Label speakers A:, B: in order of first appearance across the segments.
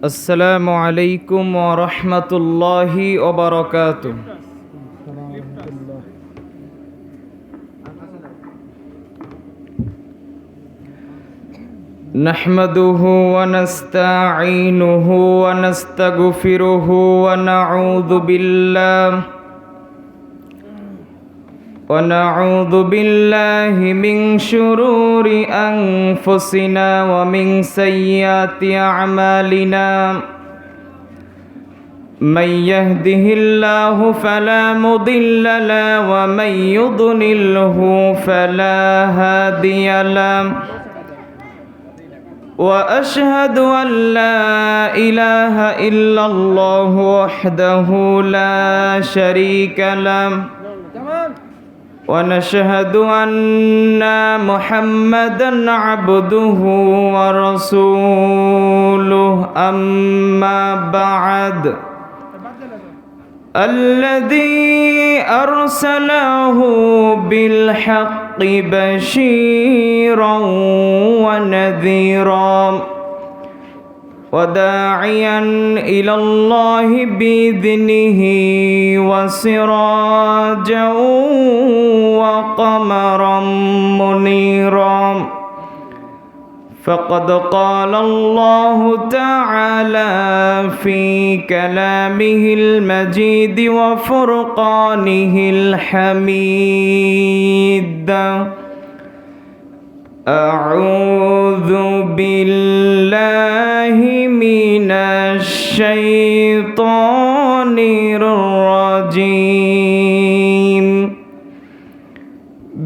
A: আসসালামু আলাইকুম ওয়া রাহমাতুল্লাহি ওয়া বারাকাতুহু। নাহমাদুহু ওয়া নাস্তাঈনুহু ওয়া নাস্তাগফিরুহু ওয়া نعوذ بالله من شرور أنفسنا ومن سيئات أعمالنا من يهده الله فلا مضل له ومن يضلله فلا هادي له وأشهد أن لا إله إلا الله وحده لا شريك له ونشهد أن محمدًا عبده ورسوله أما بعد الذي أرسله بالحق بشيرًا ونذيرًا وداعيا إلى الله بإذنه وسراجا وقمرا منيرا فقد قال الله تعالى في كلامه المجيد وفرقانه الحميد أعوذ بالله من الشيطان الرجيم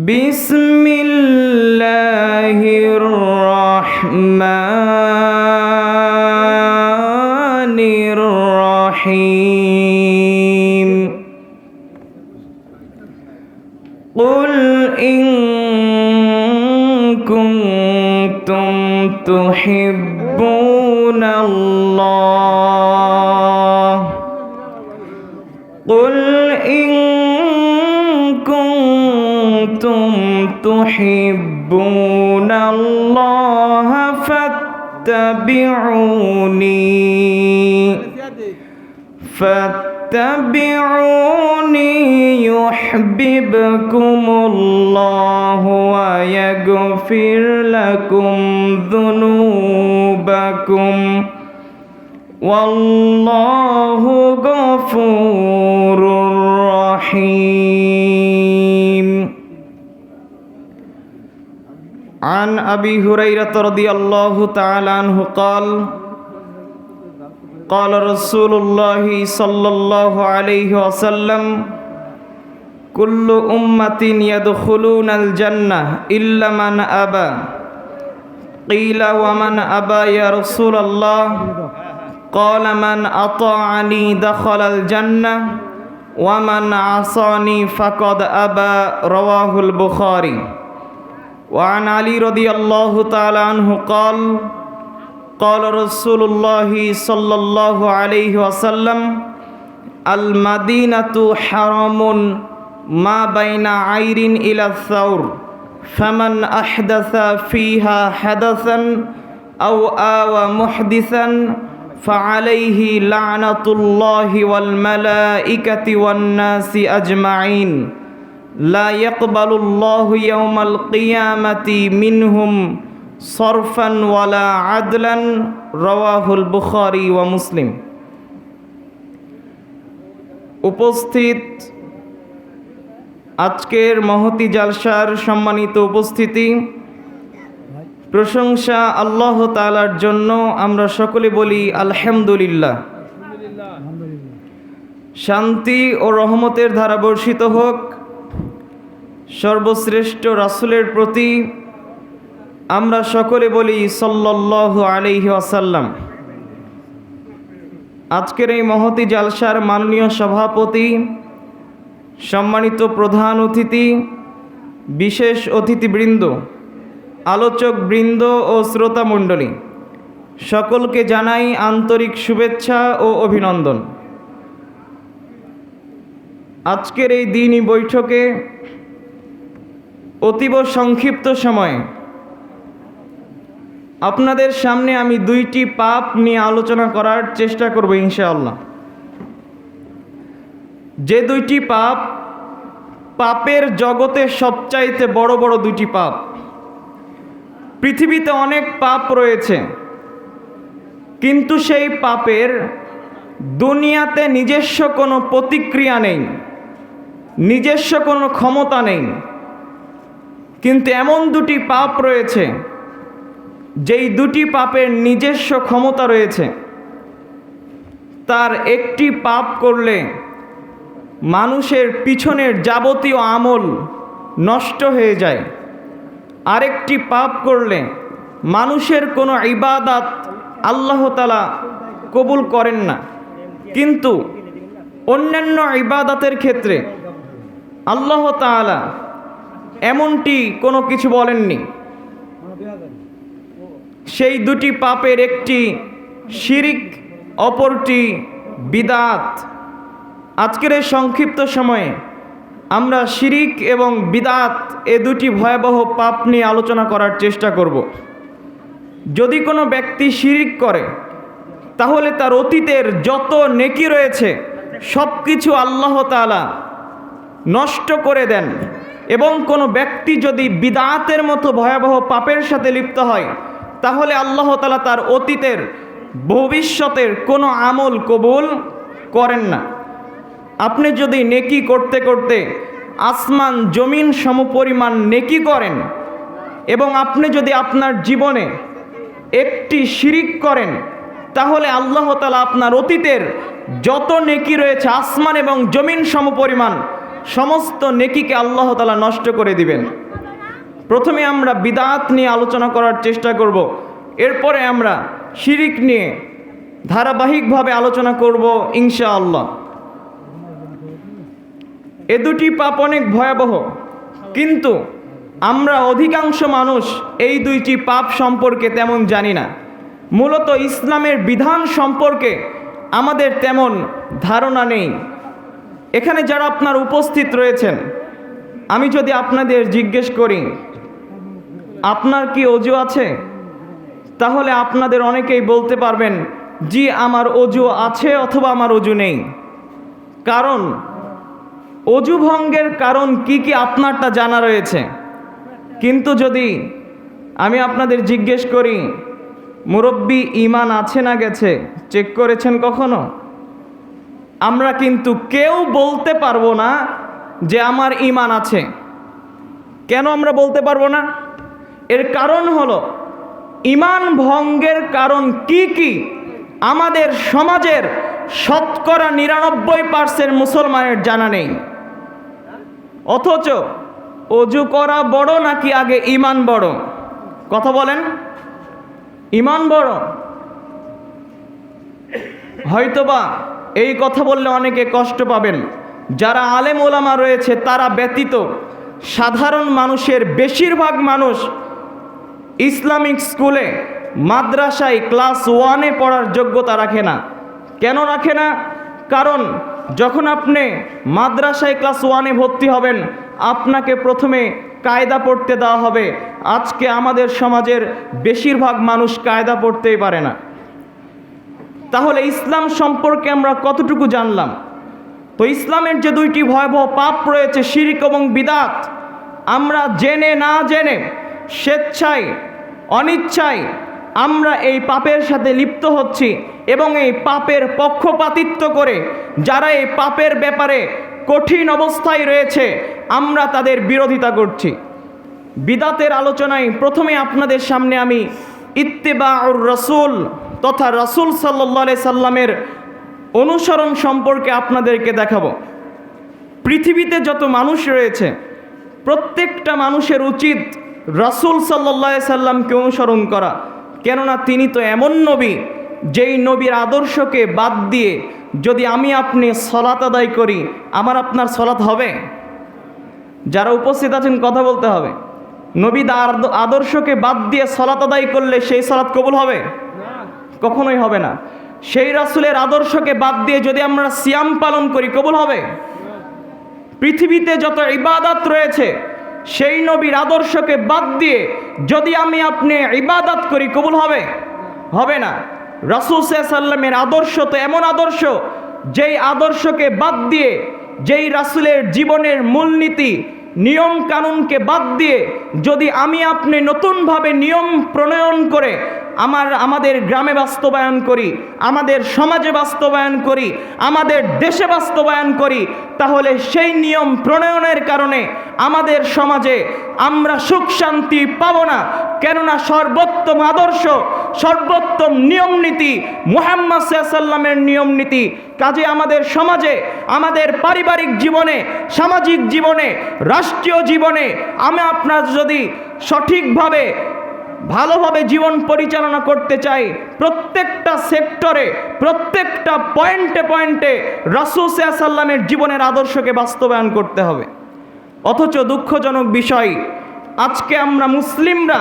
A: بسم الله الرحمن الرحيم قل إن كنتم تحبون الله قل إن كنتم تحبون الله فاتبعوني يحببكم الله ويغفر لكم ذنوبكم والله غفور رحيم. عن أبي هريرة رضي الله تعالى عنه قال قال رسول الله صلى الله عليه وسلم كل أمة يدخلون الجنة إلا من أبى قيل ومن أبى يا رسول الله قال من أطاعني دخل الجنة ومن عصاني فقد أبى رواه البخاري. وعن علي رضي الله تعالى عنه قال قال رسول الله صلى الله عليه وسلم المدينة حرم ما بين عير إلى الثور فمن أحدث فيها حدثا أو آوى محدثا فعليه لعنة الله والملائكة والناس أجمعين لا يقبل الله يوم القيامة منهم صرفا ولا عدلا رواه البخاري ومسلم. উপস্থিত আজকের মহতি জালসার সম্মানিত উপস্থিতি, প্রশংসা আল্লাহ তাআলার জন্য। আমরা সকলে বলি আলহামদুলিল্লাহ। শান্তি ও রহমতের ধারা বর্ষিত হোক সর্বশ্রেষ্ঠ রাসূলের প্রতি। আমরা সকলে বলি সাল্লাল্লাহু আলাইহি ওয়াসাল্লাম। আজকের এই মহতি জালসার মাননীয় সভাপতি, সম্মানিত প্রধান অতিথি, বিশেষ অতিথিবৃন্দ, আলোচক বৃন্দ ও শ্রোতা মণ্ডলী, সকলকে জানাই আন্তরিক শুভেচ্ছা ও অভিনন্দন। আজকের এই দিনই বৈঠকে অতীব সংক্ষিপ্ত সময়ে আপনাদের সামনে আমি দুইটি পাপ নিয়ে আলোচনা করার চেষ্টা করব ইনশাআল্লাহ। যে দুইটি পাপ, পাপের জগতে সবচাইতে বড় বড় দুইটি পাপ। পৃথিবীতে অনেক পাপ রয়েছে, কিন্তু সেই পাপের দুনিয়াতে নিজস্ব কোনো প্রতিক্রিয়া নেই, নিজস্ব কোনো ক্ষমতা নেই। কিন্তু এমন দুটি পাপ রয়েছে যেই দুটি পাপের নিজস্ব ক্ষমতা রয়েছে। তার একটি পাপ করলে মানুষের পিছনের যাবতীয় আমল নষ্ট হয়ে যায়, আরেকটি পাপ করলে মানুষের কোনো ইবাদত আল্লাহ তাআলা কবুল করেন না। কিন্তু অন্যান্য ইবাদতের ক্ষেত্রে আল্লাহ তাআলা এমনটি কোনো কিছু বলেননি। সেই দুটি পাপের একটি শিরিক, অপরটি বিদআত। আজকের এই সংক্ষিপ্ত সময়ে আমরা শিরিক এবং বিদআত এ দুটি ভয়াবহ পাপ নিয়ে আলোচনা করার চেষ্টা করব। যদি কোনো ব্যক্তি শিরিক করে, তাহলে তার অতীতের যত নেকি রয়েছে সব কিছু আল্লাহ তাআলা নষ্ট করে দেন। এবং কোনো ব্যক্তি যদি বিদআতের মতো ভয়াবহ পাপের সাথে লিপ্ত হয়, তাহলে আল্লাহ তাআলা তার অতীতের ভবিষ্যতের কোনো আমল কবুল করেন না। আপনি যদি নেকি করতে করতে আসমান জমিন সমপরিমাণ নেকি করেন, এবং আপনি যদি আপনার জীবনে একটি শিরিক করেন, তাহলে আল্লাহ তাআলা আপনার অতীতের যত নেকি রয়েছে আসমান এবং জমিন সমপরিমাণ সমস্ত নেকিকে আল্লাহ তাআলা নষ্ট করে দিবেন। প্রথমে আমরা বিদআত নিয়ে আলোচনা করার চেষ্টা করব, এরপরে আমরা শিরিক নিয়ে ধারাবাহিকভাবে আলোচনা করব ইনশাআল্লাহ। এ দুটি পাপ অনেক ভয়াবহ, কিন্তু আমরা অধিকাংশ মানুষ এই দুইটি পাপ সম্পর্কে তেমন জানি না। মূলত ইসলামের বিধান সম্পর্কে আমাদের তেমন ধারণা নেই। এখানে যারা আপনার উপস্থিত রয়েছেন, আমি যদি আপনাদের জিজ্ঞেস করি আপনার কি অজু আছে, তাহলে আপনাদের অনেকেই বলতে পারবেন জি আমার অজু আছে অথবা আমার অজু নেই। কারণ অজু ভঙ্গের কারণ কি কি আপনারটা জানা রয়েছে। কিন্তু যদি আমি আপনাদের জিজ্ঞেস করি মুরব্বি ঈমান আছে না গেছে, চেক করেছেন কখনো? আমরা কিন্তু কেউ বলতে পারবো না যে আমার ঈমান আছে। কেন আমরা বলতে পারবো না? এর কারণ হলো ঈমান ভঙ্গের কারণ কি কি আমাদের সমাজের শতকরা ৯৯% মুসলমানের জানা নেই। অথচ অজু করা বড় নাকি আগে ঈমান বড়? কথা বলেন, ঈমান বড়? হয়তোবা এই কথা বললে অনেকে কষ্ট পাবেন। যারা আলেম ওলামা রয়েছে তারা ব্যতীত সাধারণ মানুষের বেশিরভাগ মানুষ ইসলামিক স্কুলে মাদ্রাসায় ক্লাস 1-এ পড়ার যোগ্যতা রাখে না। কেন রাখে না? কারণ যখন আপনি মাদ্রাসায় ক্লাস 1-এ ভর্তি হবেন, আপনাকে প্রথমে কায়দা পড়তে দেওয়া হবে। আজকে আমাদের সমাজের বেশিরভাগ মানুষ কায়দা পড়তেই পারে না। তাহলে ইসলাম সম্পর্কে আমরা কতটুকু জানলাম? তো ইসলামের যে দুইটি ভয়াবহ পাপ রয়েছে, শিরক এবং বিদআত, আমরা জেনে না জেনে, স্বেচ্ছায় অনিচ্ছায় আমরা এই পাপের সাথে লিপ্ত হচ্ছি। এবং এই পাপের পক্ষপাতিত্ব করে যারা এই পাপের ব্যাপারে কঠিন অবস্থায় রয়েছে, আমরা তাদের বিরোধিতা করছি। বিদআতের আলোচনায় প্রথমে আপনাদের সামনে আমি ইত্তিবাউর রাসূল তথা রাসূল সাল্লাল্লাহু আলাইহি সাল্লামের অনুসরণ সম্পর্কে আপনাদেরকে দেখাবো। পৃথিবীতে যত মানুষ রয়েছে প্রত্যেকটা মানুষের উচিত রাসূল সাল্লাল্লাহু আলাইহি সাল্লামকে অনুসরণ করা। কেননা তিনি তো এমন নবী, যেই নবীর আদর্শকে বাদ দিয়ে যদি আমি আপনি সালাত আদায় করি, আমার আপনার সালাত হবে? যারা উপস্থিত আছেন কথা বলতে হবে। নবীর আদর্শকে বাদ দিয়ে সালাত আদায় করলে সেই সালাত কবুল হবে? কখনোই হবে না। সেই রাসূলের আদর্শকে বাদ দিয়ে যদি আমরা সিয়াম পালন করি, কবুল হবে? পৃথিবীতে যত ইবাদত রয়েছে সেই নবীর আদর্শকে বাদ দিয়ে যদি আমি আপনি ইবাদত করি, কবুল হবে? হবে না। রাসূল সাল্লাল্লাহু আলাইহি ওয়াসাল্লামের আদর্শ তো এমন আদর্শ, যেই আদর্শকে বাদ দিয়ে, যেই রাসূলের জীবনের মূলনীতি নিয়ম কানুনকে বাদ দিয়ে যদি আমি আপনি নতুনভাবে নিয়ম প্রণয়ন করে আমাদের গ্রামে বাস্তবায়ন করি, আমাদের সমাজে বাস্তবায়ন করি, আমাদের দেশে বাস্তবায়ন করি, তাহলে সেই নিয়ম প্রণয়নের কারণে আমাদের সমাজে আমরা সুখ শান্তি পাব না। কেননা সর্বোত্তম আদর্শ, সর্বোত্তম নিয়ম নীতি মুহাম্মদ সাল্লাল্লাহু আলাইহি ওয়াসাল্লামের নিয়ম নীতি। কাজে আমাদের সমাজে, আমাদের পারিবারিক জীবনে, সামাজিক জীবনে, রাষ্ট্রীয় জীবনে আমি আপনার যদি সঠিকভাবে ভালোভাবে জীবন পরিচালনা করতে চাই, প্রত্যেকটা সেক্টরে, প্রত্যেকটা পয়েন্টে পয়েন্টে রাসূল সাল্লাল্লাহু আলাইহি ওয়াসাল্লামের জীবনের আদর্শকে বাস্তবায়ন করতে হবে। অথচ দুঃখজনক বিষয়, আজকে আমরা মুসলিমরা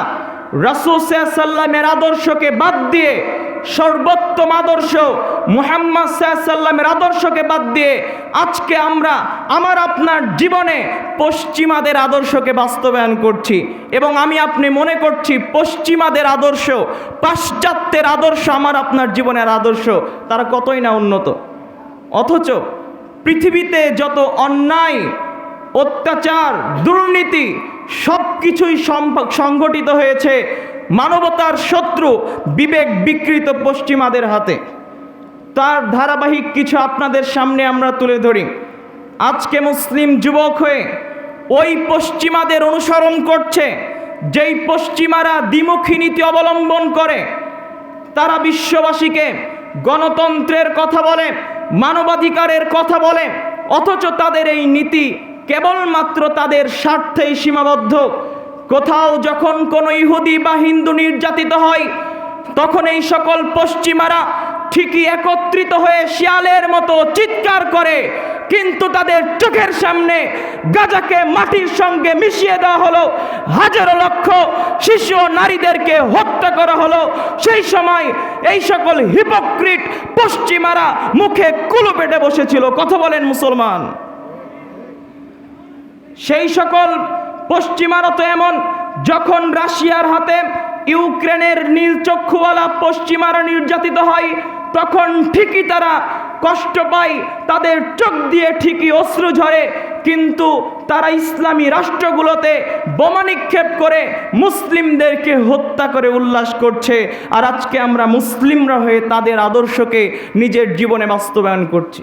A: রাসূল সাল্লাল্লাহু আলাইহি ওয়াসাল্লামের আদর্শকে বাদ দিয়ে, সর্বোত্তম আদর্শ মুহাম্মদ সাল্লাল্লাহু আলাইহি ওয়াসাল্লামের আদর্শকে বাদ দিয়ে আজকে আমরা আমার আপনার জীবনে পশ্চিমাদের আদর্শকে বাস্তবায়ন করছি। এবং আমি আপনি মনে করছি পশ্চিমাদের আদর্শ, পাশ্চাত্যের আদর্শ আমার আপনার জীবনের আদর্শ, তারা কতই না উন্নত। অথচ পৃথিবীতে যত অন্যায়, অত্যাচার, দুর্নীতি সব কিছুই সংগঠিত হয়েছে মানবতার শত্রু বিবেক বিকৃত পশ্চিমাদের হাতে। তার ধারাবাহিক কিছু আপনাদের সামনে আমরা তুলে ধরি। আজকে মুসলিম যুবক হয়ে ওই পশ্চিমাদের অনুসরণ করছে, যেই পশ্চিমারা দ্বিমুখী নীতি অবলম্বন করে। তারা বিশ্ববাসীকে গণতন্ত্রের কথা বলে, মানবাধিকারের কথা বলে, অথচ তাদের এই নীতি কেবলমাত্র তাদের স্বার্থেই সীমাবদ্ধ। কোথাও যখন কোনো ইহুদি বা হিন্দু নির্যাতিত হয়, তখন এই সকল পশ্চিমারা ঠিকই একত্রিত হয়ে শিয়ালের মতো চিৎকার করে, কিন্তু তাদের চোখের সামনে গাজাকে মাটির সঙ্গে মিশিয়ে দেওয়া হলো, হাজারো লক্ষ শিশু ও নারীদেরকে হত্যা করা হলো। সেই সময় এই সকল হিপোক্রিট পশ্চিমারা মুখে কুলু পেটে বসেছিল। কথা বলেন মুসলমান। সেই সকল পশ্চিমারা তো এমন, যখন রাশিয়ার হাতে ইউক্রেনের নীলচক্ষুওয়ালা পশ্চিমারা নির্যাতিত হয়, তখন ঠিকই তারা কষ্ট পায়, তাদের চোখ দিয়ে ঠিকই অশ্রু ঝরে, কিন্তু তারা ইসলামী রাষ্ট্রগুলোতে বোমা নিক্ষেপ করে মুসলিমদেরকে হত্যা করে উল্লাস করছে। আর আজকে আমরা মুসলিমরা হয়ে তাদের আদর্শকে নিজের জীবনে বাস্তবায়ন করছি।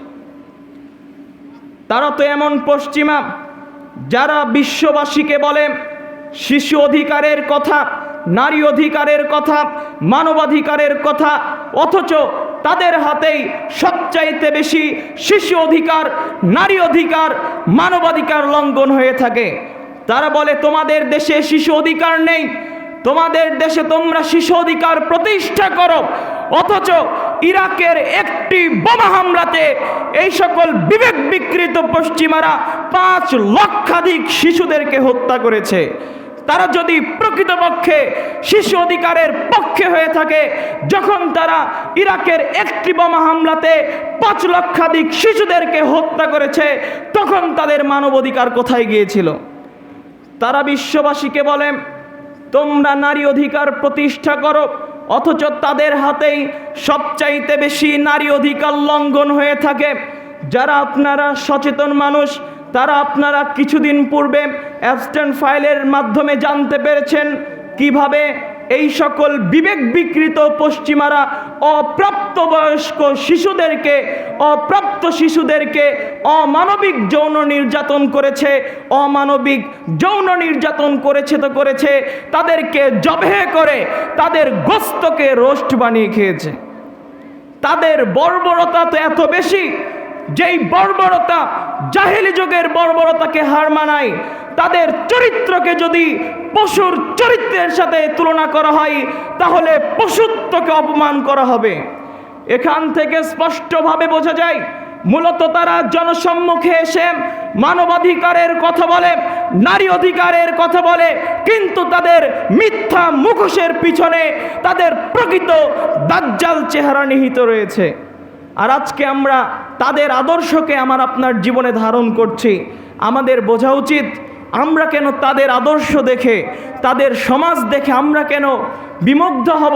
A: তারা তো এমন পশ্চিমা যারা বিশ্ববাসীকে বলে শিশু অধিকারের কথা, নারী অধিকারের কথা, মানবাধিকারের কথা, অথচ তাদের হাতেই সবচাইতে বেশি শিশু অধিকার, নারী অধিকার, মানবাধিকার লঙ্ঘন হয়ে থাকে। তারা বলে তোমাদের দেশে শিশু অধিকার নেই, তোমাদের দেশে তোমরা শিশু অধিকার প্রতিষ্ঠা করো, অথচ ইরাকের একটি বোমা হামলাতে এই সকল বিবেক বিকৃত পশ্চিমারা 5 লক্ষাধিক শিশুদেরকে হত্যা করেছে। তারা যদি প্রকৃতপক্ষে শিশু অধিকারের পক্ষে হয়ে থাকে, যখন তারা ইরাকের একটি বোমা হামলাতে 5 লক্ষাধিক শিশুদেরকে হত্যা করেছে, তখন তাদের মানবাধিকার কোথায় গিয়েছিল? তারা বিশ্ববাসীকে বলে তোমরা নারী অধিকার প্রতিষ্ঠা করো, অথচ তাদের হাতেই সবচাইতে বেশি নারী অধিকার লঙ্ঘন হয়ে থাকে। যারা আপনারা সচেতন মানুষ, তারা আপনারা কিছুদিন পূর্বে অ্যাবস্টেন্ট ফাইলের মাধ্যমে জানতে পেরেছেন কিভাবে এই সকল বিবেক বিকৃত পশ্চিমারা অপ্রাপ্তবয়স্ক শিশুদেরকে অমানবিক যৌন নির্যাতন করেছে। অমানবিক যৌন নির্যাতন করেছে তো করেছে, তাদেরকে জবেহ করে তাদের গোশতকে রোস্ট বানিয়ে খেয়েছে। তাদের বর্বরতা তো এত বেশি, যেই বর্বরতা জাহেলি যুগের বর্বরতাকে হার মানায়। তাদের চরিত্রকে যদি পশুর চরিত্রের সাথে তুলনা করা হয়, তাহলে পশুত্বকে অপমান করা হবে। এখান থেকে স্পষ্টভাবে বোঝা যায় মূলত তারা জনসম্মুখে এসে মানবাধিকারের কথা বলে, নারী অধিকারের কথা বলে, কিন্তু তাদের মিথ্যা মুখোশের পিছনে তাদের প্রকৃত দাজ্জাল চেহারা নিহিত রয়েছে। আর আজকে আমরা তাদের আদর্শকে আমার আপনার জীবনে ধারণ করছি। আমাদের বোঝা উচিত আমরা কেন তাদের আদর্শ দেখে, তাদের সমাজ দেখে আমরা কেন বিমুগ্ধ হব?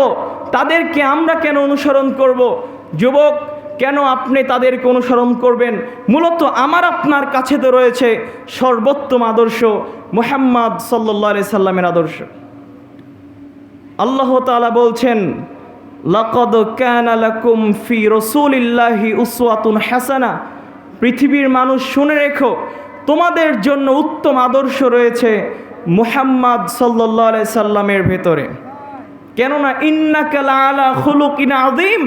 A: তাদেরকে আমরা কেন অনুসরণ করব? যুবক, কেন আপনি তাদেরকে অনুসরণ করবেন? মূলত আমার আপনার কাছে তো রয়েছে সর্বোত্তম আদর্শ, মুহাম্মদ সাল্লাল্লাহু আলাইহি সাল্লামের আদর্শ। আল্লাহ তাআলা বলছেন, লাকাদ কানা লাকুম ফি রাসূলিল্লাহি উসওয়াতুন হাসানাহ, পৃথিবীর মানুষ শুনে রেখো, তোমাদের জন্য উত্তম আদর্শ রয়েছে মুহাম্মদ সাল্লাল্লাহু আলাইহি সাল্লামের ভেতরে। কেননা ইন্নাকা লাআলা খুলুকিন আযীম,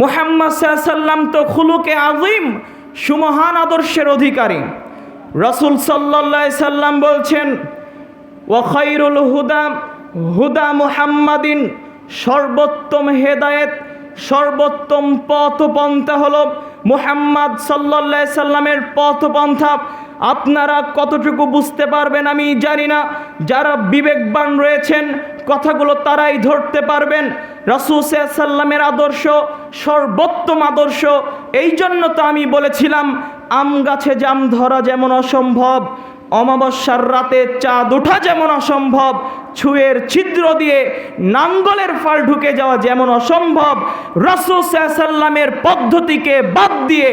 A: মুহাম্মদ সাল্লাল্লাহু আলাইহি সাল্লাম তো খুলুকে আযীম, সুমহান আদর্শের অধিকারী। রাসূল সাল্লাল্লাহু আলাইহি সাল্লাম বলছেন, ওয়া খায়রুল হুদা হুদা মুহাম্মাদিন, সর্বোত্তম হেদায়েত, সর্বোত্তম পথপন্থা হলো মুহাম্মদ সাল্লাল্লাহু আলাইহি সাল্লামের পথপন্থা। আপনারা কতটুকু বুঝতে পারবেন আমি জানি না, যারা বিবেকবান রয়েছেন কথাগুলো তারাই ধরতে পারবেন। রাসূল সাল্লাল্লাহু আলাইহি সাল্লামের আদর্শ সর্বোত্তম আদর্শ। এই জন্য তো আমি বলেছিলাম, আম গাছে জাম ধরা যেমন অসম্ভব, অমাবস্যার রাতে চাঁদ ওঠা যেমন অসম্ভব, ছুঁয়ের ছিদ্র দিয়ে নাঙ্গলের ফাল ঢুকে যাওয়া যেমন অসম্ভব, রাসূল সাল্লাল্লাহু আলাইহি সাল্লামের পদ্ধতিকে বাদ দিয়ে,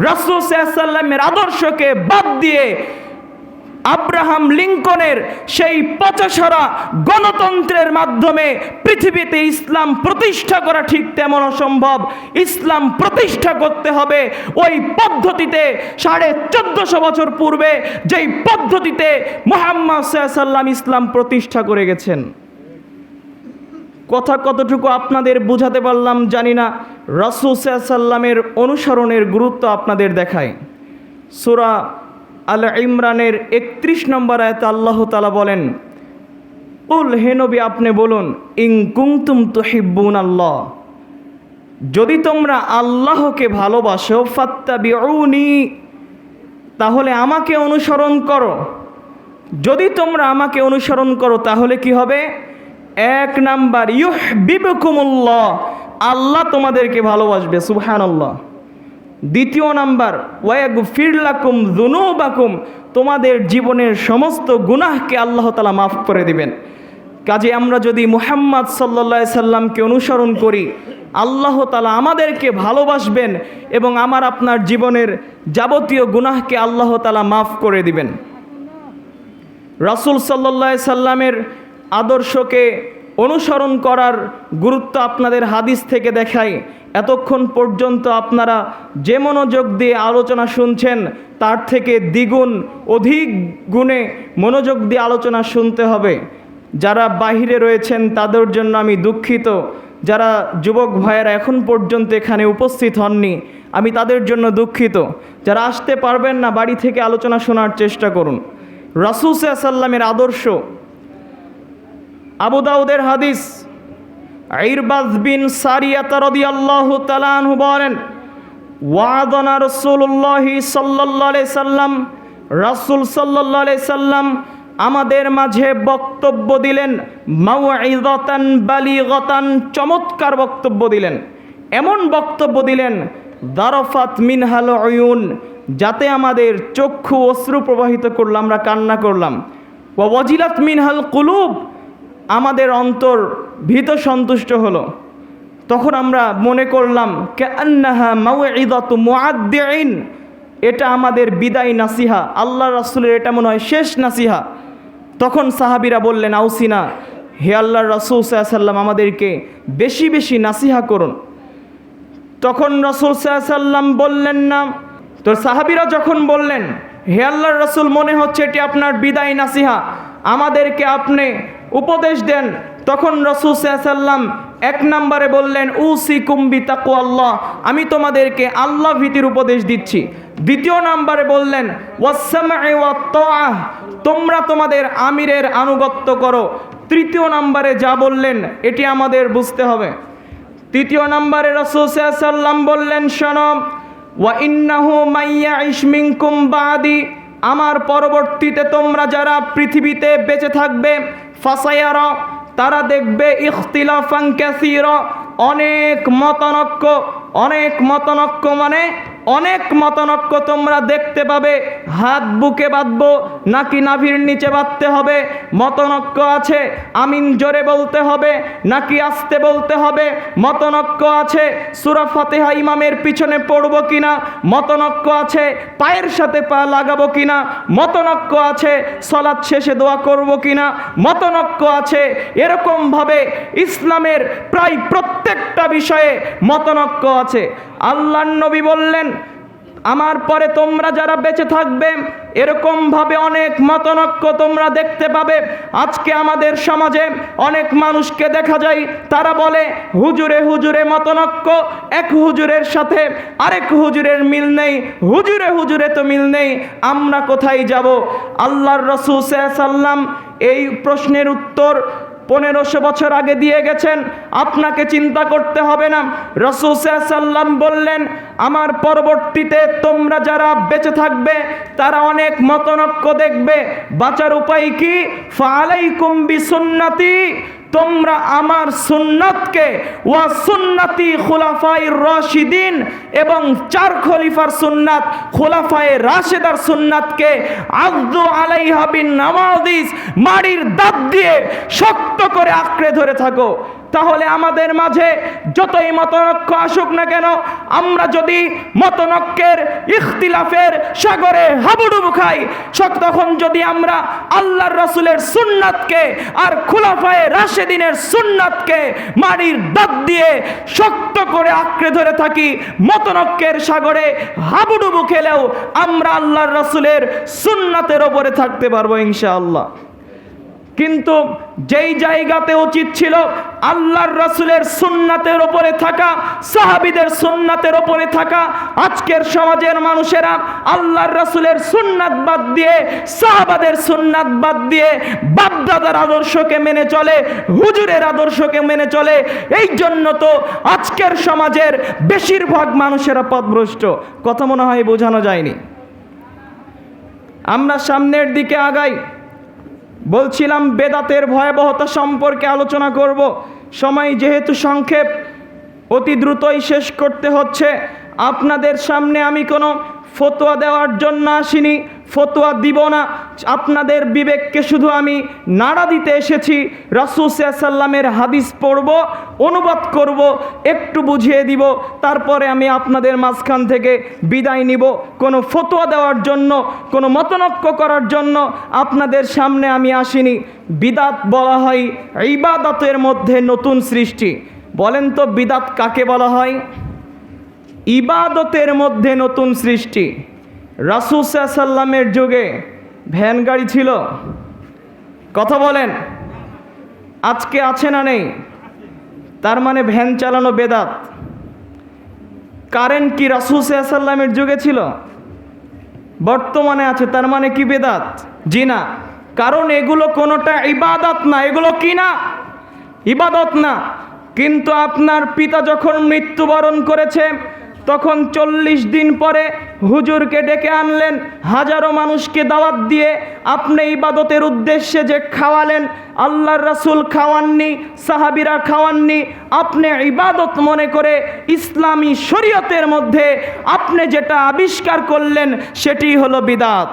A: রাসূল সাল্লাল্লাহু আলাইহি সাল্লামের আদর্শকে বাদ দিয়ে আব্রাহাম লিঙ্কনের সেই পচসরা গণতন্ত্রের মাধ্যমে পৃথিবীতে ইসলাম প্রতিষ্ঠা করা ঠিক তেমন অসম্ভব। ইসলাম প্রতিষ্ঠা করতে হবে ওই পদ্ধতিতে, 1450 বছর পূর্বে যেই পদ্ধতিতে মুহাম্মদ সাল্লাল্লাহু আলাইহি সাল্লাম ইসলাম প্রতিষ্ঠা করে গেছেন। কথা কতটুকু আপনাদের বুঝাতে পারলাম জানি না। রাসূল সাল্লাল্লাহু আলাইহি সাল্লামের অনুসরণের গুরুত্ব আপনাদের দেখায়। সূরা আল ইমরানের 31 নম্বর আয়াতে আল্লাহ তাআলা বলেন, কুল, হে নবী আপনি বলুন, ইন কুনতুম তুহিব্বুনাল্লাহ, যদি তোমরা আল্লাহকে ভালোবাসো, ফাত্তাবিউনি, তাহলে আমাকে অনুসরণ করো। যদি তোমরা আমাকে অনুসরণ করো তাহলে কি হবে? 1 নাম্বার, ইউহিব্বুকুমুল্লাহ, আল্লাহ তোমাদেরকে ভালোবাসবে, সুবহানাল্লাহ। 2 নাম্বার, ওয়াগফির লাকুম যুনুবাকুম, তোমাদের জীবনের সমস্ত গুনাহকে আল্লাহ তাআলা মাফ করে দিবেন। কাজে আমরা যদি মুহাম্মদ সাল্লাল্লাহু আলাইহি সাল্লামকে অনুসরণ করি, আল্লাহ তাআলা আমাদেরকে ভালোবাসবেন এবং আমার আপনার জীবনের যাবতীয় গুনাহকে আল্লাহ তাআলা মাফ করে দিবেন। রাসূল সাল্লাল্লাহু আলাইহি সাল্লামের আদর্শকে অনুসরণ করার গুরুত্ব আপনাদের হাদিস থেকে দেখাই। এতক্ষণ পর্যন্ত আপনারা যে মনোযোগ দিয়ে আলোচনা শুনছেন তার থেকে দ্বিগুণ অধিক গুণে মনোযোগ দিয়ে আলোচনা শুনতে হবে। যারা বাহিরে রয়েছেন তাদের জন্য আমি দুঃখিত, যারা যুবক ভাইয়েরা এখন পর্যন্ত এখানে উপস্থিত হননি আমি তাদের জন্য দুঃখিত। যারা আসতে পারবেন না বাড়ি থেকে আলোচনা শোনার চেষ্টা করুন। রাসূল সাল্লাল্লাহু আলাইহি সাল্লামের আদর্শ, আবু দাউদের হাদিস, ইরবাজ বিন সারিয়াত রাদিয়াল্লাহু তাআলা আনহু বলেন, ওয়াদানা রাসূলুল্লাহি সাল্লাল্লাহু আলাইহি সাল্লাম, রাসূল সাল্লাল্লাহু আলাইহি সাল্লাম আমাদের মাঝে বক্তব্য দিলেন, মাউইযাতান বালিগাতান, চমৎকার বক্তব্য দিলেন, এমন বক্তব্য দিলেন, দারাফাত মিনহাল উয়ুন, যাতে আমাদের চক্ষু অশ্রু প্রবাহিত করল, আমরা কান্না করলাম, ওয়া ওয়াজিলাত মিনহাল কুলুব, আমাদের অন্তর ভীত সন্তুষ্ট হলো। তখন আমরা মনে করলাম, কান্নাহা মাউইযাতু মুআদ্দিইন, এটা আমাদের বিদায় নাসিহা, আল্লাহ রাসূলের এটা মনে হয় শেষ নাসিহা। তখন সাহাবীরা বললেন, আউসিনা, হে আল্লাহর রাসূল সাল্লাল্লাহু আলাইহি সাল্লাম আমাদেরকে বেশি বেশি নাসিহা করুন। তখন রাসূল সাল্লাল্লাহু আলাইহি সাল্লাম বললেন না। তো সাহাবীরা যখন বললেন, হে আল্লাহর রাসূল মনে হচ্ছে এটি আপনার বিদায় নাসিহা, আমাদেরকে আপনি উপদেশ দেন। তখন রাসূল সাল্লাল্লাহু আলাইহি সাল্লাম 1 নম্বরে বললেন, উসিকুম বিতাকওয়াল্লাহ, আমি তোমাদেরকে আল্লাহ ভীতির উপদেশ দিচ্ছি। 2 নম্বরে বললেন, ওয়াসসামঈ ওয়াত তাআহ, তোমরা তোমাদের আমিরের আনুগত্য করো। 3 নম্বরে যা বললেন এটি আমাদের বুঝতে হবে। 3 নম্বরে রাসূল সাল্লাল্লাহু আলাইহি সাল্লাম বললেন, শোনো, ওয়া ইন্নাহু মাইয়াইশ মিনকুম বাদি, আমার পরবর্তীতে তোমরা যারা পৃথিবীতে বেঁচে থাকবে, ফাসায়ারা, তারা দেখবে ইখতিলাফান কাসীরা, অনেক মতানৈক্য মানে অনেক মতনৈক্য তোমরা দেখতে পাবে। হাত বুকে বাঁধবো নাকি নাভির নিচে বাঁধতে হবে, মতনৈক্য আছে। আমিন জোরে বলতে হবে নাকি আস্তে বলতে হবে, মতনৈক্য আছে। সূরা ফাতিহা ইমামের পিছনে পড়বো কিনা, মতনৈক্য আছে। পায়ের সাথে পা লাগাবো কিনা, মতনৈক্য আছে। সালাত শেষে দোয়া করব কিনা, মতনৈক্য আছে। এরকম ভাবে ইসলামের প্রায় প্রত্যেকটা বিষয়ে মতনৈক্য আছে। আল্লাহর নবী বললেন, আমার পরে তোমরা যারা বেঁচে থাকবে এরকম ভাবে অনেক মতনৈক্য তোমরা দেখতে পাবে। আজকে আমাদের সমাজে অনেক মানুষকে দেখা যায়, তারা বলে হুজুরে হুজুরে মতনৈক্য, এক হুজুরের সাথে আরেক হুজুরের মিল নেই, হুজুরে হুজুরে তো মিল নেই, আমরা কোথায় যাব? আল্লাহর রাসূল সাল্লাল্লাহু আলাইহি ওয়াসাল্লাম এই প্রশ্নের উত্তর 1500 বছর আগে দিয়ে গেছেন, আপনাকে চিন্তা করতে হবে না। রাসূল সাল্লাল্লাহু আলাইহি ওয়াসাল্লাম বললেন, আমার পরবর্তীতে তোমরা যারা বেঁচে থাকবে তারা অনেক মতনৈক্য দেখবে। বাঁচার উপায় কি? ফালাইকুম বিসুন্নতি, তোমরা আমার সুন্নাতকে ওয়া সুন্নতি খুলাফায়ে রাশিদিন এবং 4 খলিফার সুন্নাত খুলাফায়ে রাশিদার সুন্নাতকে আযু আলাইহা বিন নাওয়াজিস, মাড়ির দাঁত দিয়ে শক্ত করে আঁকড়ে ধরে থাকো। তাহলে আমাদের মাঝে যতই মতনৈক্য আসুক না কেন, আমরা যদি মতনৈক্যের ইখতিলাফের সাগরে হাবুডুবু খাই, তখন যদি আমরা আল্লাহর রাসূলের সুন্নাতকে আর খুলাফায়ে রাশিদিনের সুন্নাতকে মাড়ির দাঁত দিয়ে শক্ত করে আঁকড়ে ধরে থাকি, মতনৈক্যের সাগরে হাবুডুবু খেলেও আমরা আল্লাহর রাসূলের সুন্নাতের ওপরে থাকতে পারবো ইনশাআল্লাহ। কিন্তু যেই জায়গাতে উচিত ছিল আল্লাহর রাসূলের সুন্নাতের উপরে থাকা, সাহাবীদের সুন্নাতের উপরে থাকা, আজকের সমাজের মানুষেরা আল্লাহর রাসূলের সুন্নাত বাদ দিয়ে, সাহাবাদের সুন্নাত বাদ দিয়ে বাপদাদার আদর্শকে মেনে চলে, হুজুরের আদর্শকে মেনে চলে। এই জন্য তো আজকের সমাজের বেশিরভাগ মানুষেরা পথভ্রষ্ট। কথা মনে হয় বোঝানো যায়নি। আমরা সামনের দিকে আগাই। বলছিলাম বেদাতের ভয়াবহতা সম্পর্কে আলোচনা করব। সময় যেহেতু সংক্ষেপ, অতি দ্রুতই শেষ করতে হচ্ছে। আপনাদের সামনে আমি কোনো ফতোয়া দেওয়ার জন্য আসিনি, ফতোয়া দিব না। আপনাদের বিবেককে শুধু আমি নাড়া দিতে এসেছি। রাসূল সাল্লাল্লাহু আলাইহি ওয়াসাল্লামের হাদিস পড়ব, অনুবাদ করব, একটু বুঝিয়ে দিব, তারপরে আমি আপনাদের মাঝখান থেকে বিদায় নিব। কোনো ফতোয়া দেওয়ার জন্য, কোনো মতনৈক্য করার জন্য আপনাদের সামনে আমি আসিনি। বিদাত বলা হয় ইবাদতের মধ্যে নতুন সৃষ্টি। বলেন তো বিদাত কাকে বলা হয়? ইবাদতের মধ্যে নতুন সৃষ্টি। রাসূল সাল্লাল্লাহু আলাইহি ওয়াসাল্লামের যুগে ভ্যান গাড়ি ছিল? কথা বলেন, আজকে আছে না নেই? তার মানে ভ্যান চালানো বেদাত। কারেন্ট কি রাসূল সাল্লাল্লাহু আলাইহি ওয়াসাল্লামের যুগে ছিল? বর্তমানে আছে, তার মানে কি বেদাত? জি না, কারণ এগুলো কোনোটা ইবাদত না। এগুলো কি না? ইবাদত না। কিন্তু আপনার পিতা যখন মৃত্যুবরণ করেছে, তখন 40 দিন পরে হুজুরকে ডেকে আনলেন, হাজারো মানুষকে দাওয়াত দিয়ে আপনি ইবাদতের উদ্দেশ্যে যে খাওয়ালেন, আল্লাহর রাসূল খাওয়াননি, সাহাবীরা খাওয়াননি, আপনি ইবাদত মনে করে ইসলামী শরীয়তের মধ্যে আপনি যেটা আবিষ্কার করলেন সেটি হলো বিদআত।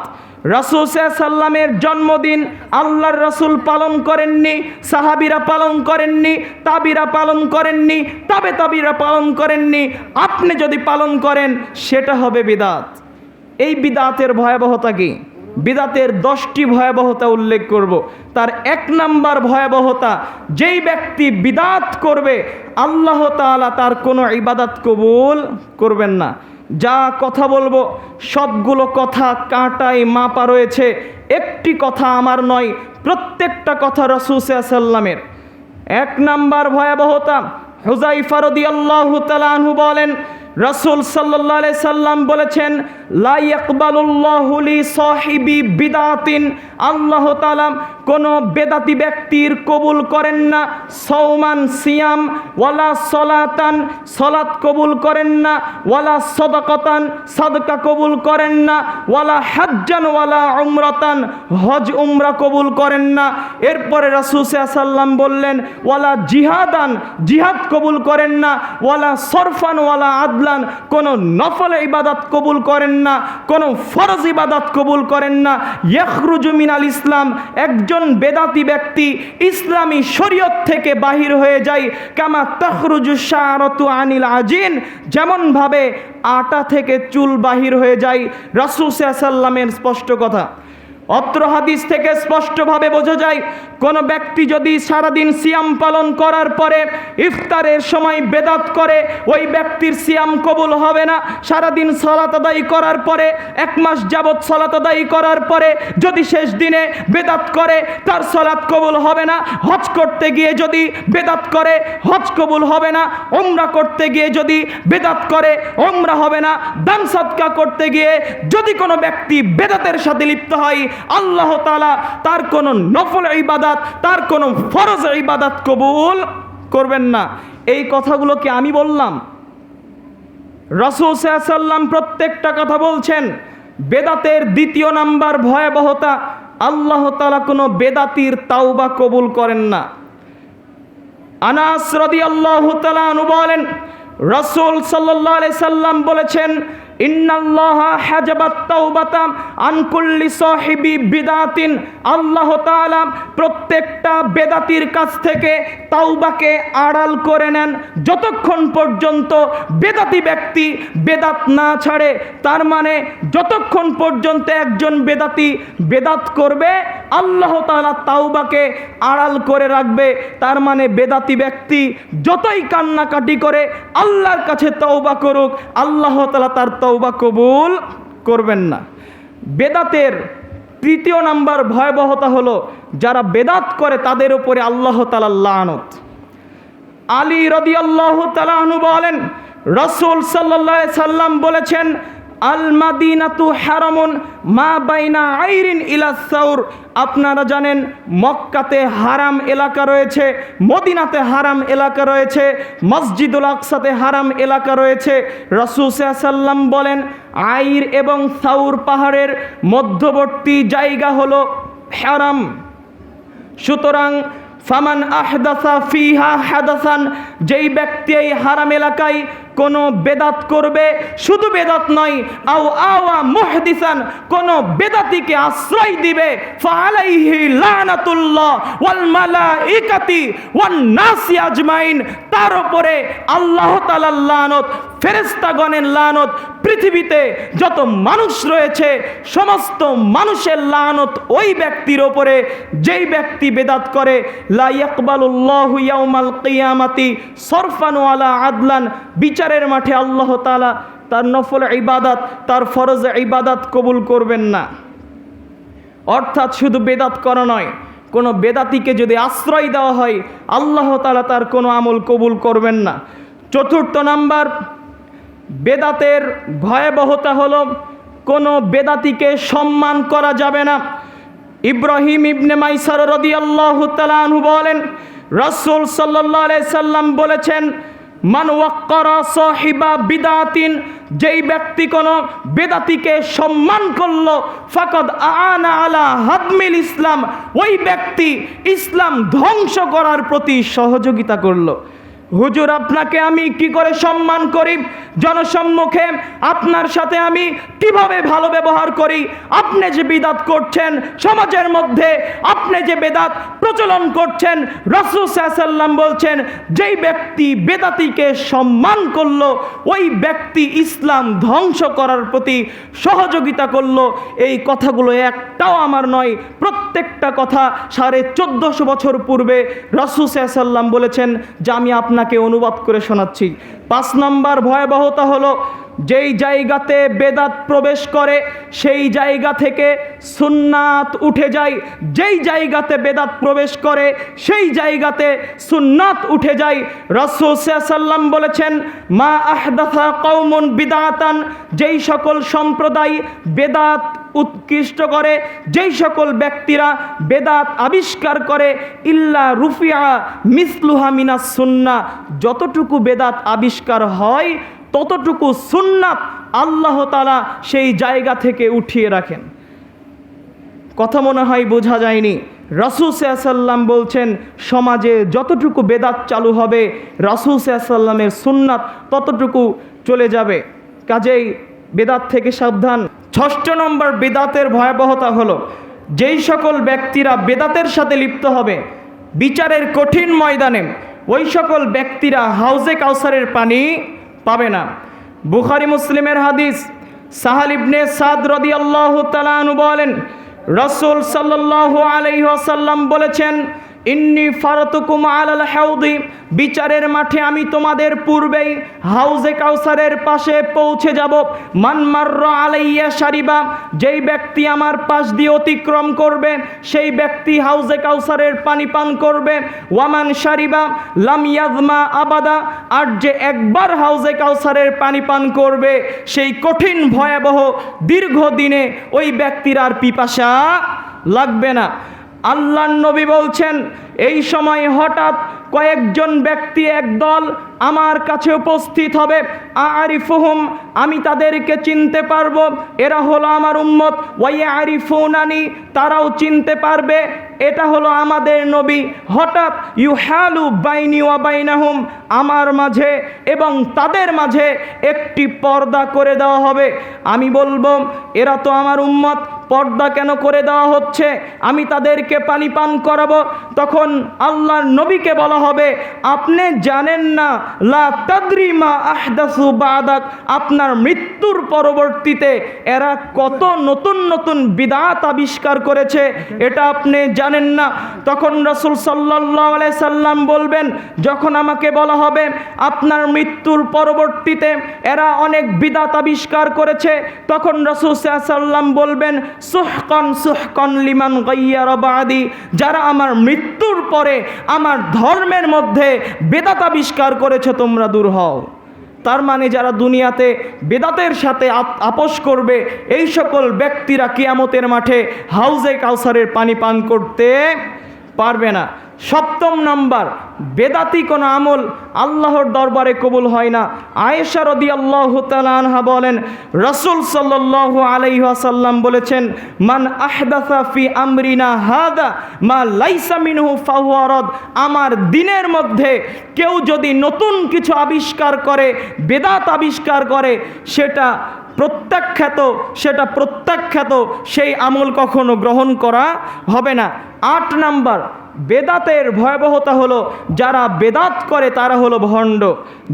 A: রাসূল সাল্লাল্লাহু আলাইহি ওয়াসাল্লামের জন্মদিন আল্লাহর রাসূল পালন করেননি, সাহাবীরা পালন করেননি, তাবিরা পালন করেননি, তাবিরা পালন করেননি। আপনি যদি পালন করেন সেটা হবে বিদআত। এই বিদআতের ভয়াবহতা কি? বিদআতের 10টি ভয়াবহতা উল্লেখ করব। তার 1 নাম্বার ভয়াবহতা, যেই ব্যক্তি বিদআত করবে আল্লাহ তাআলা তার কোনো ইবাদত কবুল করবেন না। যা কথা বলবো সবগুলো কথা কাঁটায় মাপা রয়েছে, একটি কথা আমার নয়, প্রত্যেকটা কথা রাসূল সাল্লাল্লাহু আলাইহি ওয়াসাল্লামের। 1 নাম্বার ভয়াবহতা, হুযায়ফা রাদিয়াল্লাহু তাআলা আনহু বলেন, রাসূল সাল্লাল্লাহু আলাইহি সাল্লাম বলেছেন, লা ইয়াকবালুল্লাহু লি সাহিবি বিদআতিন, আল্লাহ তাআলা কোনো বেদাতি ব্যক্তির কবুল করেন না সওমান সিয়াম, ওয়ালা সলাতান, সলাত কবুল করেন না, ওয়ালা সাদাকাতান, সাদকা কবুল করেন না, ওয়ালা হাজ্জান ওয়ালা উমরাতান, হজ উমরা কবুল করেন না। এরপরে রাসূল সাল্লাল্লাহু আলাইহি সাল্লাম বললেন, ওয়ালা জিহাদান, জিহাদ কবুল করেন না, ওয়ালা সরফান ওয়ালা আদল আদলান, কোনো নফল ইবাদত কবুল করেন না, কোনো ফরজ ইবাদত কবুল করেন না। ইয়াখরুজু মিনাল ইসলাম, একজন বেদাতি ব্যক্তি ইসলামী শরীয়ত থেকে বাহির হয়ে যায়। কামা তাখরুজু শাআরাতু আনিল আজিন, যেমনভাবে আটা থেকে চুল বাহির হয়ে যায়। রাসূল সাল্লাল্লাহু আলাইহি ওয়াসাল্লামের স্পষ্ট কথা। অত্র হাদিস থেকে স্পষ্টভাবে বোঝা যায়, কোনো ব্যক্তি যদি সারাদিন সিয়াম পালন করার পরে ইফতারের সময় বেদাত করে, ওই ব্যক্তির সিয়াম কবুল হবে না। সারাদিন সালাত আদায় করার পরে, 1 মাস যাবৎ সালাত আদায় করার পরে যদি শেষ দিনে বেদাত করে, তার সালাত কবুল হবে না। হজ করতে গিয়ে যদি বেদাত করে, হজ কবুল হবে না। উমরা করতে গিয়ে যদি বেদাত করে, উমরা হবে না। দান সদকা করতে গিয়ে যদি কোনো ব্যক্তি বেদাতের সাথে লিপ্ত হয়, আল্লাহ তাআলা তার কোনো নফল ইবাদত, তার কোনো ফরজ ইবাদত কবুল করবেন না। এই কথাগুলো কি আমি বললাম? রাসূল সাল্লাল্লাহু আলাইহি ওয়াসাল্লাম প্রত্যেকটা কথা বলছেন। বেদাতের দ্বিতীয় নাম্বার ভয়াবহতা, আল্লাহ তাআলা কোনো বেদাতির তাওবা কবুল করেন না। আনাস রাদিয়াল্লাহু তাআলা আনহু বলেন, রাসূল সাল্লাল্লাহু আলাইহি সাল্লাম বলেছেন, ইন্নাল্লাহা হাজাবাত তাওবাতা আন কুল্লি সাহিবি বিদাতিন, আল্লাহ তাআলা প্রত্যেকটা বেদাতির কাছ থেকে তাওবাকে আড়াল করে নেন যতক্ষণ পর্যন্ত বেদাতি ব্যক্তি বেদাত না ছাড়ে। তার মানে যতক্ষণ পর্যন্ত একজন বেদাতি বেদাত করবে, আল্লাহ তাআলা তাওবাকে আড়াল করে রাখবে। তার মানে বেদাতি ব্যক্তি যতই কান্নাকাটি করে আল্লাহর কাছে তওবা করুক, আল্লাহ তাআলা তার তওবা কবুল করবেন না। বেদাতের তৃতীয় নাম্বার ভয়াবহতা হলো, যারা বেদাত করে তাদের উপরে আল্লাহ তাআলার লানত। আলী রাদিয়াল্লাহু তাআলা আনহু বলেন, রাসূল সাল্লাল্লাহু আলাইহি সাল্লাম বলেছেন, আল মাদিনাতু হারামুন মা বাইনা আইরিন ইলা সাউর। আপনারা জানেন মক্কাতে হারাম এলাকা রয়েছে, মদিনাতে হারাম এলাকা রয়েছে, মসজিদুল আকসাতে হারাম এলাকা রয়েছে। রাসূল সাল্লাল্লাহু আলাইহি সাল্লাম বলেন, আইর এবং সাউর পাহাড়ের মধ্যবর্তী জায়গা হলো হারাম। সুতরাং ফামান আহদাসা ফিহা হাদাসান, যেই ব্যক্তি এই হারাম এলাকায় কোনো বেদাত করবে, শুধু বেদাত নয়, আও আওয়া মুহদিসান, কোনো বেদাতিকে আশ্রয় দিবে, ফাআলাইহি লানাতুল্লাহ ওয়াল মালাইকাতি ওয়ান নাসি আজমাইন, তার উপরে আল্লাহ তাআলার লানত, ফেরেশতাগণের লানত, পৃথিবীতে যত মানুষ রয়েছে সমস্ত মানুষের লানত ওই ব্যক্তির উপরে যেই ব্যক্তি বেদাত করে। লা ইয়াকবালুল্লাহু ইয়াউমাল কিয়ামাতি সরফান ওয়ালা আদলান, বিচারের মাঠে আল্লাহ তাআলা তার নফল ইবাদত, তার ফরজ ইবাদত কবুল করবেন না। অর্থাৎ শুধু বেদাত করা নয়, কোনো বেদাতিকে যদি আশ্রয় দেওয়া হয় আল্লাহ তাআলা তার কোনো আমল কবুল করবেন না। চতুর্থ নাম্বার বেদাতের ভয়াবহতা হলো, কোনো বেদাতিকে সম্মান করা যাবে না। ইব্রাহিম ইবনে মাইসার রাদিয়াল্লাহু তাআলা আনহু বলেন, রাসূল সাল্লাল্লাহু আলাইহি সাল্লাম বলেছেন, মান ওয়াক্কারা সাহিবা বিদাতিন, যেই ব্যক্তি কোনো বেদাতিকে সম্মান করলো, ফাকাদ আনা আলা হাদমিল ইসলাম, ওই ব্যক্তি ইসলাম ধ্বংস করার প্রতি সহযোগিতা করলো। হুজুর, আপনাকে আমি কি করে সম্মান করি? জনসম্মুখে আপনার সাথে আমি কিভাবে ভালো ব্যবহার করি? আপনি যে বিদাত করছেন সমাজের মধ্যে, আপনি যে বেদাত প্রচলন করছেন, রাসূল সাল্লাল্লাহু আলাইহি সাল্লাম বলছেন, যেই ব্যক্তি বেদাতিকে সম্মান করলো ওই ব্যক্তি ইসলাম ধ্বংস করার প্রতি সহযোগিতা করলো। এই কথাগুলো একটাও আমার নয়, প্রত্যেকটা কথা 1450 বছর পূর্বে রাসূল সাল্লাল্লাহু আলাইহি সাল্লাম বলেছেন, যে আমি আপনাকে অনুবাদ করে শোনাচ্ছি। 5 নম্বর ভয়াবহতা হলো, যেই জায়গাতে বেদাত প্রবেশ করে সেই জায়গা থেকে সুন্নাত উঠে যায়। যেই জায়গাতে বেদাত প্রবেশ করে সেই জায়গাতে সুন্নাত উঠে যায়। রাসূল সাল্লাল্লাহু আলাইহি সাল্লাম বলেছেন, মা আহদাসা কওমুন বিদআতান, যেই সকল সম্প্রদায় বেদাত উৎকৃষ্ট করে, যেই সকল ব্যক্তিরা বেদাত আবিষ্কার করে, ইল্লা রুফিআ মিসলুহা মিনাস সুন্নাহ, যতটুকু বেদাত আবিষ্কার হয় ততটুকু সুন্নাত আল্লাহ তাআলা সেই জায়গা থেকে উঠিয়ে রাখেন। কথা মনে হয় বোঝা যায়নি। রাসূল সাল্লাল্লাহু আলাইহি সাল্লাম বলছেন, সমাজে যতটুকু বেদাত চালু হবে রাসূল সাল্লাল্লাহু আলাইহি সাল্লামের সুন্নাত ততটুকু চলে যাবে। কাজেই বেদাত থেকে সাবধান। 6 নম্বর বেদাতের ভয়াবহতা হলো, যেই সকল ব্যক্তিরা বেদাতের সাথে লিপ্ত হবে বিচারের কঠিন ময়দানে, ওই সকল ব্যক্তিরা হাউজে কাউসারের পানি পাবে না। বুখারী মুসলিমের হাদিস, সাহাল ইবনে সাদ রাদিয়াল্লাহু তাআলা আনহু বলেন, রাসূল সাল্লাল্লাহু আলাইহি ওয়াসাল্লাম বলেছেন, ইন্নী ফারাতুকুম আলাল হাউদি, বিচারের মাঠে আমি তোমাদের পূর্বেই হাউজে কাউসারের পাশে পৌঁছে যাব। মান মাররা আলাইয়া শারিবা, যেই ব্যক্তি আমার পাশ দিয়ে অতিক্রম করবে সেই ব্যক্তি হাউজে কাউসারের পানি পান করবে। ওয়ামান শারিবা লাম ইয়াজমা আবাদা, আর যে একবার হাউজে কাউসারের পানি পান করবে সেই কঠিন ভয়াবহ দীর্ঘদিনে ওই ব্যক্তির আর পিপাসা লাগবে না। আল্লাহর নবী বলছেন, এই সময় হঠাৎ কয়েকজন ব্যক্তি একদল আমার কাছে উপস্থিত হবে, আরিফুহুম, আমি তাদেরকে চিনতে পারবো, এরা হলো আমার উম্মত, ওয়া আরিফুনানি, তারাও চিনতে পারবে এটা হলো আমাদের নবী। হঠাৎ ইউহালু বাইনি ওয়া বাইনাহুম, আমার মাঝে এবং তাদের মাঝে একটি পর্দা করে দেওয়া হবে। আমি বলবো, এরা তো আমার উম্মত, পর্দা কেন করে দেওয়া হচ্ছে? আমি তাদেরকে পানি পান করাবো। তখন আল্লাহর নবীকে বলা হবে, আপনি জানেন না, লা তাদরি মা আহদাসু বাদাক, আপনার মৃত্যুর পরবর্তীতে এরা কত নতুন নতুন বিদআত আবিষ্কার করেছে, এটা আপনি জানেন না। তখন রাসূল সাল্লাল্লাহু আলাইহি সাল্লাম বলবেন, যখন আমাকে বলা হবে আপনার মৃত্যুর পরবর্তীতে এরা অনেক বিদআত আবিষ্কার করেছে, তখন রাসূল সাল্লাল্লাহু আলাইহি সাল্লাম বলবেন, সুহকান সুহকান লিমান গায়্যারা বাদি, যারা আমার মৃত্যুর পরে আমার ধর্মের মধ্যে বেদাত আবিষ্কার করেছে তোমরা দূর হও। তার মানে যারা দুনিয়াতে বেদাতের সাথে আপোষ করবে এই সকল ব্যক্তিরা কিয়ামতের মাঠে হাউজে কাউসারের পানি পান করতে পারবে না। 7 নম্বর, বেদাতি কোনো আমল আল্লাহর দরবারে কবুল হয় না। আয়েশা রাদিয়াল্লাহু তাআলা আনহা বলেন, রাসূল সাল্লাল্লাহু আলাইহি ওয়াসাল্লাম বলেছেন, মান আহদাসা ফি আমরিনা হাদা মা লাইসা মিনহু ফাহুয়া রাদ, আমার দ্বীনের মধ্যে কেউ যদি নতুন কিছু আবিষ্কার করে, বেদাত আবিষ্কার করে, সেটা প্রত্যাখ্যাত, সেই আমল কখনো গ্রহণ করা হবে না। 8 নম্বর, বেদাতের ভয়াবহতা হলো, যারা বেদাত করে তারা হলো ভণ্ড।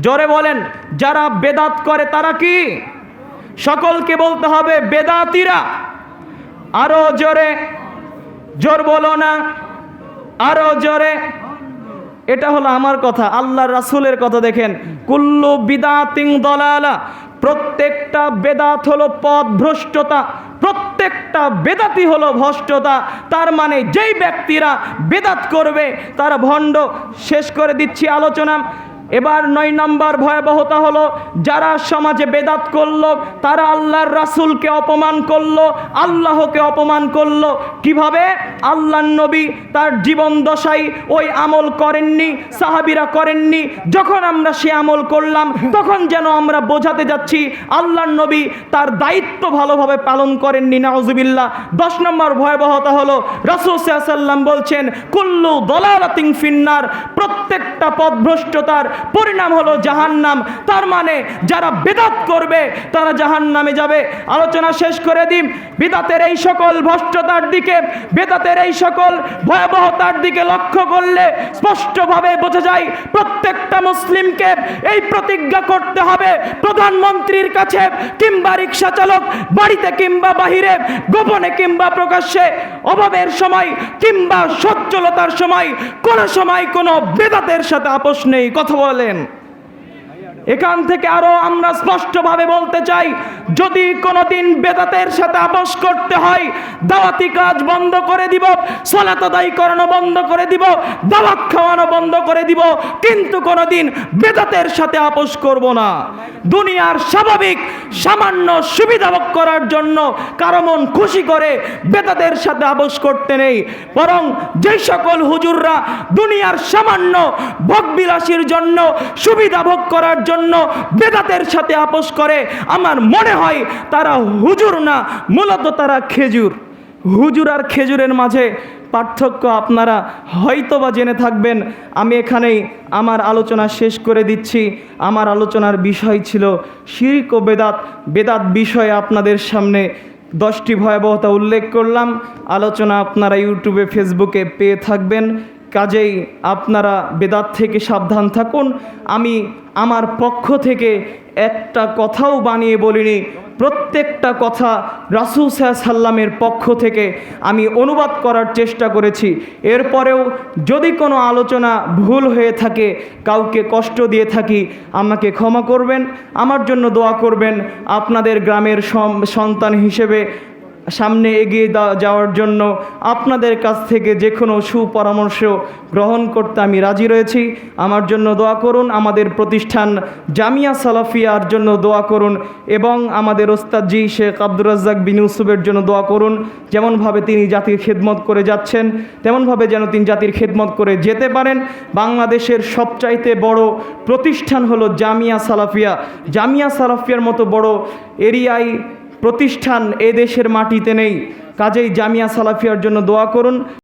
A: জোরে বলেন, যারা বেদাত করে তারা কি? সকলকে বলতে হবে বেদাতিরা। আরো জোরে, জোর বলো না, আরো জোরে। এটা হলো আমার কথা, আল্লাহর রাসূলের কথা। দেখেন, কুল্লু বিদাতিন দালালা, প্রত্যেকটা বেদাত হলো পথভ্রষ্টতা, প্রত্যেকটা বেদাতি হলো ভ্রষ্টতা। তার মানে যেই ব্যক্তিরা বেদাত করবে তারা ভণ্ড। শেষ করে দিচ্ছি আলোচনা। এবার 9 নম্বর ভয়াবহতা হলো, যারা সমাজে বেদাত করলো তারা আল্লাহর রাসূলকে অপমান করলো, আল্লাহকে অপমান করলো। কিভাবে? আল্লাহর নবী তার জীবন দশায় ওই আমল করেননি, সাহাবীরা করেননি। যখন আমরা সে আমল করলাম তখন যেন আমরা বোঝাতে যাচ্ছি আল্লাহর নবী তার দায়িত্ব ভালোভাবে পালন করেননি। নাউজুবিল্লাহ। 10 নম্বর ভয়াবহতা হলো, রাসূল সাল্লাল্লাহু আলাইহি ওয়াসাল্লাম বলছেন, কুল্লু দালালাতিন ফিন্নার, প্রত্যেকটা পথভ্রষ্টতার পরিণাম হলো জাহান্নাম। তার মানে যারা বেদাত করবে তারা জাহান্নামে যাবে। আলোচনা শেষ করে দিই। বেদাতের এই সকল ভ্রষ্টতার দিকে, বেদাতের এই সকল ভয়াবহতার দিকে লক্ষ্য করলে স্পষ্টভাবে বোঝা যায় প্রত্যেকটা মুসলিমকে এই প্রতিজ্ঞা করতে হবে, প্রধানমন্ত্রীর কাছে কিংবা রিক্সা চালক, বাড়িতে কিংবা বাহিরে, গোপনে কিংবা প্রকাশ্যে, অভাবের সময় কিংবা সচ্ছলতার সময়, কোনো সময় কোনো বেদাতের সাথে আপোষ নেই। কথা বলেন। এখান থেকে আরো আমরা স্পষ্টভাবে বলতে চাই, যদি কোনোদিন বেদাতের সাথে আপোষ করতে হয়, দাওয়াতি কাজ বন্ধ করে দিব, সালাত আদায় করানো বন্ধ করে দিব, দাওয়াত খাওয়ানো বন্ধ করে দিব, কিন্তু কোনোদিন বেদাতের সাথে আপোষ করব না। দুনিয়ার স্বাভাবিক সামান্য সুবিধা ভোগ করার জন্য কারো মন খুশি করে বেদাতের সাথে আপোষ করতে নেই। বরং যে সকল হুজুররা দুনিয়ার সামান্য ভোগবিলাসীর জন্য, সুবিধা ভোগ করার জন্য বেদাতের সাথে আপোষ করে, আমার মনে হয় তারা হুজুর না, মূলত তারা খেজুর। হুজুর আর খেজুরের মাঝে পার্থক্য আপনারা হয়তোবা জেনে থাকবেন। আমি এখানেই আমার আলোচনা শেষ করে দিচ্ছি। আমার আলোচনার বিষয় ছিল শিরক ও বেদাত। বেদাত বিষয়ে আপনাদের সামনে 10টি ভয়াবহতা উল্লেখ করলাম। আলোচনা আপনারা ইউটিউবে, ফেসবুকে পেয়ে থাকবেন। কাজেই আপনারা বেদাত থেকে সাবধান থাকুন। আমি আমার পক্ষ থেকে একটা কথাও বানিয়ে বলিনি, প্রত্যেকটা কথা রাসূল সাল্লাল্লাহু আলাইহি সাল্লামের পক্ষ থেকে আমি অনুবাদ করার চেষ্টা করেছি। এরপরেও যদি কোনো আলোচনা ভুল হয়ে থাকে, কাউকে কষ্ট দিয়ে থাকি, আমাকে ক্ষমা করবেন, আমার জন্য দোয়া করবেন। আপনাদের গ্রামের সন্তান হিসেবে সামনে এগিয়ে যাওয়ার জন্য আপনাদের কাছ থেকে যে কোনো সুপরামর্শ গ্রহণ করতে আমি রাজি রয়েছি। আমার জন্য দোয়া করুন, আমাদের প্রতিষ্ঠান জামিয়া সালাফিয়ার জন্য দোয়া করুন এবং আমাদের ওস্তাদজি শেখ আব্দুর রাজ্জাক বিন ইউসুফের জন্য দোয়া করুন। যেমনভাবে তিনি জাতির খেদমত করে যাচ্ছেন, তেমনভাবে যেন তিনি জাতির খেদমত করে যেতে পারেন। বাংলাদেশের সবচাইতে বড় প্রতিষ্ঠান হলো জামিয়া সালাফিয়া। জামিয়া সালাফিয়ার মতো বড় এরিয়ায় প্রতিষ্ঠান এ দেশের মাটিতে নেই। কাজেই জামিয়া সালাফিয়ার জন্য দোয়া করুন।